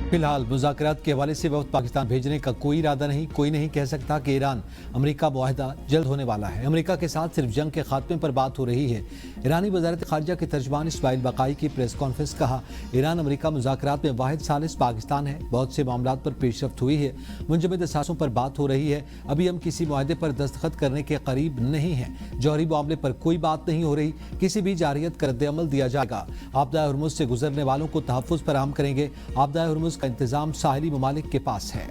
फिलहाल मुज़ाकरात के हवाले से वक्त पाकिस्तान भेजने का कोई इरादा नहीं। कोई नहीं कह सकता कि ईरान अमेरिका मुआहदा जल्द होने वाला है। अमेरिका के साथ सिर्फ जंग के खात्मे पर बात हो रही है। ईरानी वज़ारत ख़ारजा के तर्जमान इस्माइल बक़ाई की प्रेस कॉन्फ्रेंस कहा, ईरान अमेरिका मुज़ाकरात में वाहिद सालिस पाकिस्तान है। बहुत से मामलात पर पेशरफ्त हुई है, मुंजमद असासों पर बात हो रही है। अभी हम किसी मुआहदे पर दस्तखत करने के करीब नहीं हैं। जौहरी मामले पर कोई बात नहीं हो रही। किसी भी जारियत का रद्द-ए-अमल दिया जाएगा। आपदा हुर्मुज़ से गुजरने वालों को तहफ़्फ़ुज़ फराहम करेंगे। आपदा हुर्मुज़ का इंतजाम साहिली ममालिक के पास है।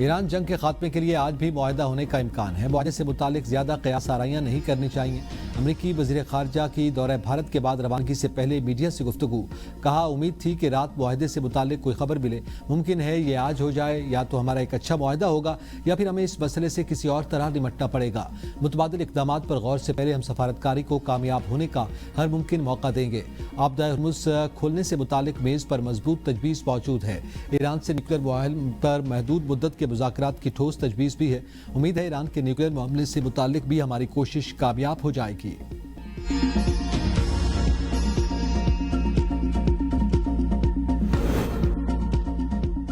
ईरान जंग के खात्मे के लिए आज भी मुआहदा होने का इम्कान है। मुआहदे से मुतालिक ज्यादा कयास आराइयां नहीं करनी चाहिए। अमरीकी वज़ीर ख़ारजा की दौरे भारत के बाद रवानगी से पहले मीडिया से गुफ्तगू, कहा उम्मीद थी कि रात मुआहदे से मुतालिक कोई खबर मिले। मुमकिन है ये आज हो जाए। या तो हमारा एक अच्छा मुआहदा होगा या फिर हमें इस मसले से किसी और तरह निमटना पड़ेगा। मुतबादिल इक़दाम पर गौर से पहले हम सफारतकारी को कामयाब होने का हर मुमकिन मौका देंगे। आपदा हुर्मुज़ खोलने से मुतालिक मेज़ पर मजबूत तजवीज़ मौजूद है। ईरान से न्यूक्लियर मुआहदे पर महदूद मुद्दत के मुज़ाकरात की ठोस तजवीज़ भी है। उम्मीद है ईरान के न्यूक्लियर मामले से मुतालिक भी हमारी कोशिश कामयाब हो जाएगी।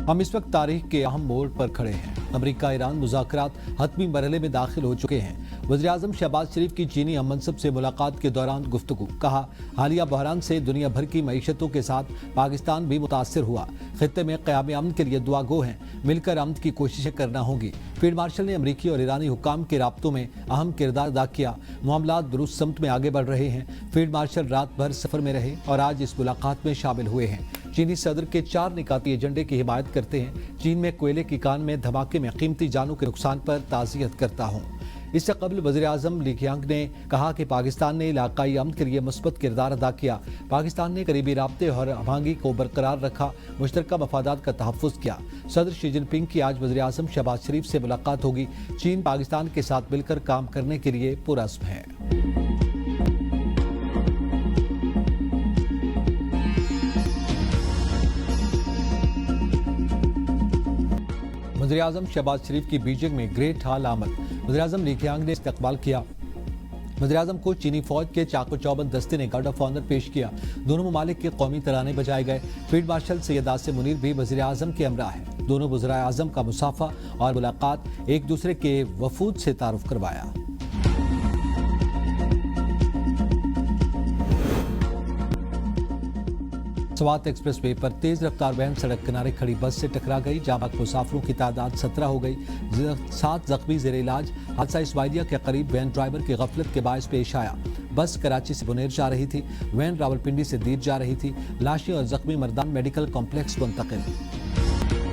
हम इस वक्त तारीख के अहम मोड़ पर खड़े हैं। अमरीका ईरान मुज़ाकरात हतमी मरहले में दाखिल हो चुके हैं। वज़ीर आज़म शहबाज शरीफ की चीनी हम मनसब से मुलाकात के दौरान गुफ्तगू, कहा हालिया बहरान से दुनिया भर की मईशतों के साथ पाकिस्तान भी मुतासर हुआ। खित्ते में क़याम अमन के लिए दुआ गो हैं। मिलकर अमन की कोशिशें करना होंगी। फील्ड मार्शल ने अमरीकी और ईरानी हुक्काम के राब्तों में अहम किरदार अदा किया। मामलात दुरुस्त समत में आगे बढ़ रहे हैं। फील्ड मार्शल रात भर सफ़र में रहे और आज इस मुलाकात में शामिल हुए हैं। चीनी सदर के 4 निकाती एजेंडे की हिमायत करते हैं। चीन में कोयले की कान में धमाके में कीमती जानों के नुकसान पर ताज़ियत करता हूँ। इससे कबल वज़ीर आज़म ली क़ियांग ने कहा कि पाकिस्तान ने इलाकाई अमन के लिए मुस्बत किरदार अदा किया। पाकिस्तान ने करीबी राब्ते और हमआहंगी को बरकरार रखा, मुश्तरका मफादात का तहफ़्फ़ुज़ किया। सदर शी जिनपिंग की आज वज़ीर आज़म शहबाज शरीफ से मुलाकात होगी। चीन पाकिस्तान के साथ मिलकर काम करने के लिए पुरअज़्म है। वज़ीर आज़म शहबाज शरीफ की बीजिंग में ग्रेट हाल आमद। वज़ीर आज़म ली क़ियांग ने इस्तकबाल किया। वज़ीर आज़म को चीनी फौज के चाको चौबंद दस्ते ने गार्ड ऑफ ऑनर पेश किया। दोनों ममालिक के कौमी तराने बजाए गए। फील्ड मार्शल सैयद आसिम मुनीर भी वज़ीर आज़म के हमरा है। दोनों वज़ीर आज़म का मुसाफा और मुलाकात एक दूसरे के वफूद से तारुफ करवाया। स्वात एक्सप्रेस वे पर तेज रफ्तार वैन सड़क किनारे खड़ी बस से टकरा गई। जहां तक मुसाफिरों की तादाद 17 हो गई। 7 जख्मी जेर इलाज। हादसा इस्माइलिया के करीब वैन ड्राइवर की गफलत के बायस पेश आया। बस कराची से बुनेर जा रही थी। वैन रावलपिंडी से दीर जा रही थी। लाशें और जख्मी मर्दान मेडिकल कॉम्प्लेक्स मुंतकिल।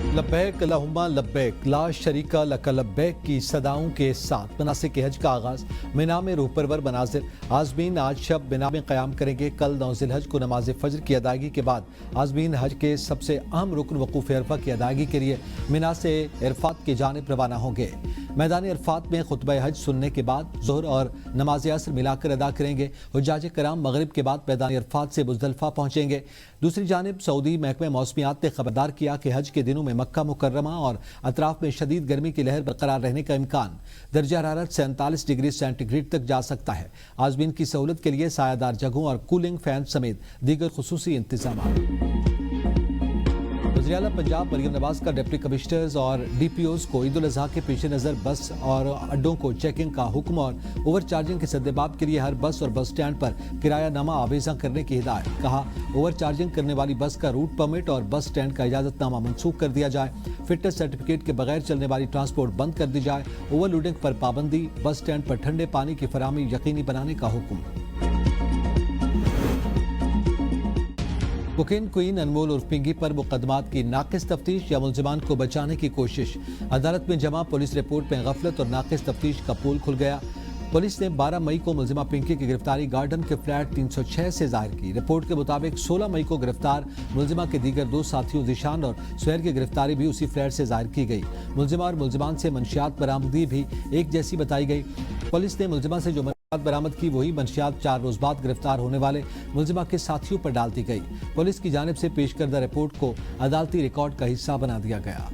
लब्बैक अल्लाहुम्मा लब्बैक ला शरीका लक लब्बैक की सदाओं के साथ मनासिक हज का आगाज। मिना में रूह परवर मनाजिर। आज़मीन आज शब मिना में क़याम करेंगे। कल 9 ज़िलहज को नमाज फजर की अदायगी के बाद आज़मीन हज के सबसे अहम रुकन वक़ूफ़ अरफा की अदायगी के लिए मिना से अरफात की जानिब रवाना होंगे। मैदान अरफात में खुतबा हज सुनने के बाद ज़ोहर और नमाज असर मिलाकर अदा करेंगे। हुज्जाज कराम मगरिब के बाद मैदान अरफात से मुज़दलिफ़ा पहुँचेंगे। दूसरी जानिब सऊदी महकमा मौसमियात ने खबरदार किया कि हज के दिनों में मक्का मुकर्रमा और अतराफ में शदीद गर्मी की लहर बरकरार रहने का इम्कान। दर्जा हरारत 47 डिग्री सेंटीग्रेड तक जा सकता है। आज़मीन की सहूलत के लिए सायादार जगहों और कूलिंग फैन समेत दीगर खुसूसी इंतजाम। वज़ीर आला पंजाब मरियम नवाज का डिप्टी कमिश्नर्स और DPOs को ईद उल अज़हा के पेश नज़र बस और अड्डों को चेकिंग का हुक्म और ओवर चार्जिंग के सद्देबाब के लिए हर बस और बस स्टैंड पर किरायानामा आवेज़ा करने की हिदायत। कहा ओवर चार्जिंग करने वाली बस का रूट परमिट और बस स्टैंड का इजाज़तनामा मनसूख कर दिया जाए। फिटनेस सर्टिफिकेट के बगैर चलने वाली ट्रांसपोर्ट बंद कर दी जाए। ओवरलोडिंग पर पाबंदी। बस स्टैंड पर ठंडे पानी की फराहमी यकीनी बनाने का हुक्म। कोकेन क्वीन अनमोल उर्फ पिंकी पर मुकदमात की नाकिस तफ्तीश या मुलजिमान को बचाने की कोशिश। अदालत में जमा पुलिस रिपोर्ट में गफलत और नाकिस तफ्तीश का पोल खुल गया। पुलिस ने 12 मई को मुलजिमा पिंकी की गिरफ्तारी गार्डन के फ्लैट 306 से जाहिर की। रिपोर्ट के मुताबिक 16 मई को गिरफ्तार मुलजिमा के दीगर 2 साथियों जिशान और सुहैर की गिरफ्तारी भी उसी फ्लैट से जाहिर की गई। मुलजिमा और मुलजिमान से मंशियात बरामदगी भी एक जैसी बताई गई। पुलिस ने मुलजिमा से जो बरामद की वही मंशियात 4 रोज बाद गिरफ्तार होने वाले मुलजिमा के साथियों पर डाल दी गई। पुलिस की जानिब से पेश करदा रिपोर्ट को अदालती रिकॉर्ड का हिस्सा बना दिया गया।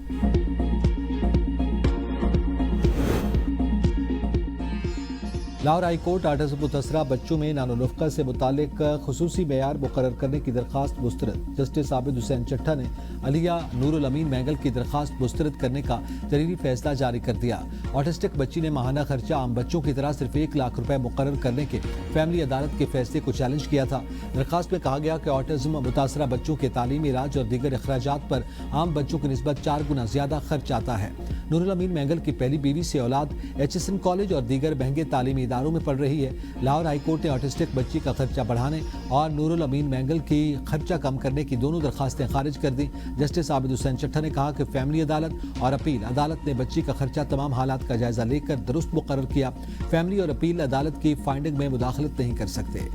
لاہور ہائی کورٹ آٹزم متاثرہ بچوں میں نانونفقہ سے متعلق خصوصی معیار مقرر کرنے کی درخواست مسترد۔ جسٹس عابد حسین چٹھا نے علیہ نور الامین مینگل کی درخواست مسترد کرنے کا ضروری فیصلہ جاری کر دیا۔ آٹسٹک بچی نے ماہانہ خرچہ عام بچوں کی طرح صرف 1 لاکھ روپے مقرر کرنے کے فیملی عدالت کے فیصلے کو چیلنج کیا تھا۔ درخواست میں کہا گیا کہ آٹزم متاثرہ بچوں کے تعلیمی علاج اور دیگر اخراجات پر عام بچوں کی نسبت 4 گنا زیادہ خرچ آتا ہے۔ نور الامین مینگل کی پہلی بیوی سے اولاد ایچ.ایس.این کالج اور دیگر مہنگے تعلیمی اداروں میں پڑھ رہی ہے۔ لاہور ہائی کورٹ نے آٹسٹک بچی کا خرچہ بڑھانے اور نور الامین مینگل کی خرچہ کم کرنے کی دونوں درخواستیں خارج کر دیں۔ جسٹس عابد حسین چٹھا نے کہا کہ فیملی عدالت اور اپیل عدالت نے بچی کا خرچہ تمام حالات کا جائزہ لے کر درست مقرر کیا۔ فیملی اور اپیل عدالت کی فائنڈنگ میں مداخلت نہیں کر سکتے۔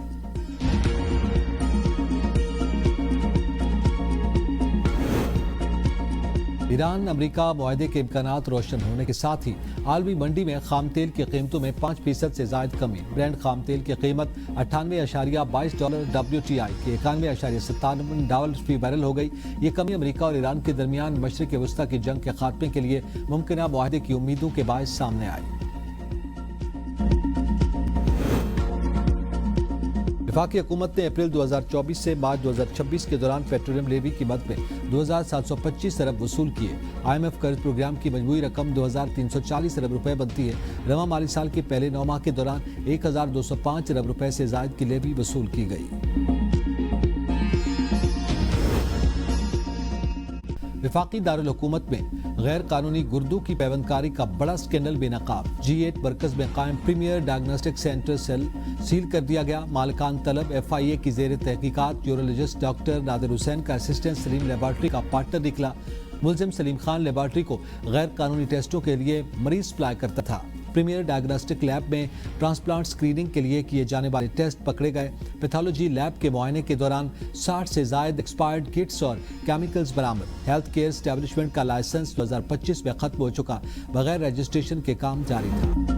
ایران امریکہ معاہدے کے امکانات روشن ہونے کے ساتھ ہی عالمی منڈی میں خام تیل کی قیمتوں میں 5% سے زائد کمی۔ برینڈ خام تیل کی قیمت $98.22 WTI کے $91.57 فی بیرل ہو گئی۔ یہ کمی امریکہ اور ایران کے درمیان مشرق وسطیٰ کی جنگ کے خاتمے کے لیے ممکنہ معاہدے کی امیدوں کے باعث سامنے آئی۔ وفاقی حکومت نے اپریل 2024 سے مارچ 2026 کے دوران پیٹرولیم لیوی کی مد میں 2725 ارب وصول کیے۔ IMF قرض پروگرام کی مجموعی رقم 2340 ارب روپے بنتی ہے۔ رواں مالی سال کے پہلے 9 ماہ کے دوران 1205 ارب روپے سے زائد کی لیوی وصول کی گئی۔ وفاقی دارالحکومت میں غیر قانونی گردوں کی پیوندکاری کا بڑا سکینڈل بے نقاب۔ G8 مرکز میں قائم پریمیئر ڈائگنوسٹک سینٹر سیل کر دیا گیا۔ مالکان طلب FIA کی زیر تحقیقات یورولوجسٹ ڈاکٹر نادر حسین کا اسسٹنٹ سلیم لیبارٹری کا پارٹنر نکلا۔ ملزم سلیم خان لیبارٹری کو غیر قانونی ٹیسٹوں کے لیے مریض سپلائی کرتا تھا۔ پریمیئر ڈائگنوسٹک لیب میں ٹرانسپلانٹ سکریننگ کے لیے کیے جانے والے ٹیسٹ پکڑے گئے۔ پیتھولوجی لیب کے معائنے کے دوران 60 سے زائد ایکسپائرڈ کٹس اور کیمیکلز برآمد۔ ہیلتھ کیئر اسٹیبلشمنٹ کا لائسنس 2025 میں ختم ہو چکا، بغیر رجسٹریشن کے کام جاری تھا۔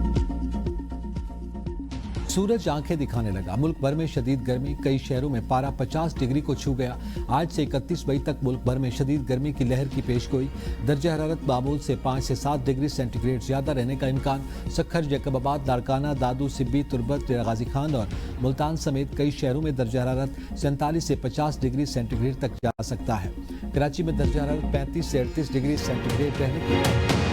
سورج آنکھیں دکھانے لگا۔ ملک بھر میں شدید گرمی، کئی شہروں میں پارہ 50 ڈگری کو چھو گیا۔ آج سے 31 مئی تک ملک بھر میں شدید گرمی کی لہر کی پیش گوئی۔ درجہ حرارت معمول سے 5 سے 7 ڈگری سینٹی گریڈ زیادہ رہنے کا امکان۔ سکھر، جیکب آباد، لاڑکانہ، دادو، سبی، تربت، ڈیرہ غازی خان اور ملتان سمیت کئی شہروں میں درجہ حرارت 47 سے 50 ڈگری سینٹی گریڈ تک جا سکتا ہے۔ کراچی میں درجہ حرارت 35 سے 38 ڈگری سینٹی گریڈ رہنے کی